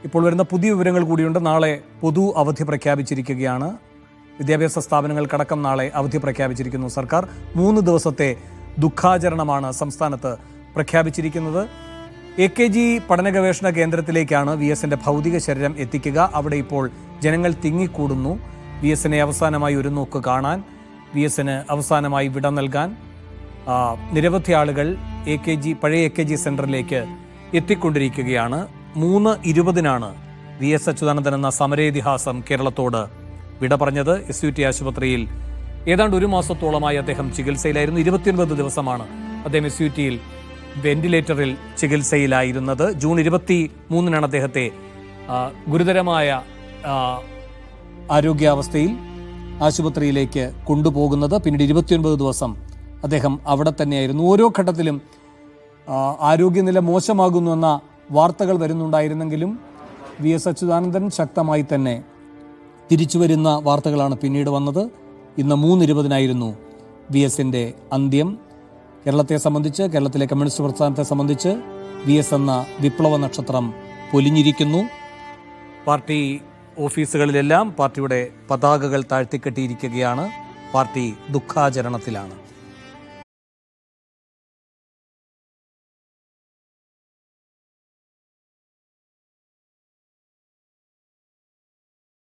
ഇപ്പോൾ വരുന്ന പുതിയ വിവരങ്ങൾ കൂടിയുണ്ട്. നാളെ പൊതു അവധി പ്രഖ്യാപിച്ചിരിക്കുകയാണ്. വിദ്യാഭ്യാസ സ്ഥാപനങ്ങൾക്കടക്കം നാളെ അവധി പ്രഖ്യാപിച്ചിരിക്കുന്നു സർക്കാർ. 3 ദിവസത്തെ ദുഃഖാചരണമാണ് സംസ്ഥാനത്ത് പ്രഖ്യാപിച്ചിരിക്കുന്നത്. AKG പഠന ഗവേഷണ കേന്ദ്രത്തിലേക്കാണ് VSന്റെ ഭൗതിക ശരീരം എത്തിക്കുക. അവിടെ ഇപ്പോൾ ജനങ്ങൾ തിങ്ങിക്കൂടുന്നു. VSനെ അവസാനമായി ഒരു നോക്ക് കാണാൻ, VSന് അവസാനമായി വിട നൽകാൻ നിരവധി ആളുകൾ പഴയ AKG സെന്ററിലേക്ക് എത്തിക്കൊണ്ടിരിക്കുകയാണ്. 3:20 VS അച്യുതാനന്ദൻ എന്ന സമരേതിഹാസം കേരളത്തോട് വിട പറഞ്ഞത്. SUT ആശുപത്രിയിൽ ഏതാണ്ട് 1 മാസത്തോളമായി അദ്ദേഹം ചികിത്സയിലായിരുന്നു. 29 ദിവസമാണ് അദ്ദേഹം SUTയിൽ വെന്റിലേറ്ററിൽ ചികിത്സയിലായിരുന്നത്. ജൂൺ 23 അദ്ദേഹത്തെ ഗുരുതരമായ ആരോഗ്യാവസ്ഥയിൽ ആശുപത്രിയിലേക്ക് കൊണ്ടുപോകുന്നത്. പിന്നീട് 29 ദിവസം അദ്ദേഹം അവിടെ തന്നെയായിരുന്നു. ഓരോ ഘട്ടത്തിലും ആരോഗ്യനില മോശമാകുന്നുവെന്ന വാർത്തകൾ വരുന്നുണ്ടായിരുന്നെങ്കിലും VS അച്യുതാനന്ദൻ ശക്തമായി തന്നെ തിരിച്ചു വരുന്ന വാർത്തകളാണ് പിന്നീട് വന്നത്. ഇന്ന് 3:20 VSന്റെ അന്ത്യം. കേരളത്തെ സംബന്ധിച്ച്, കേരളത്തിലെ കമ്മ്യൂണിസ്റ്റ് പ്രസ്ഥാനത്തെ സംബന്ധിച്ച് VS എന്ന വിപ്ലവ നക്ഷത്രം പൊലിഞ്ഞിരിക്കുന്നു. പാർട്ടി ഓഫീസുകളിലെല്ലാം പാർട്ടിയുടെ പതാകകൾ താഴ്ത്തിക്കെട്ടിയിരിക്കുകയാണ്. പാർട്ടി ദുഃഖാചരണത്തിലാണ്.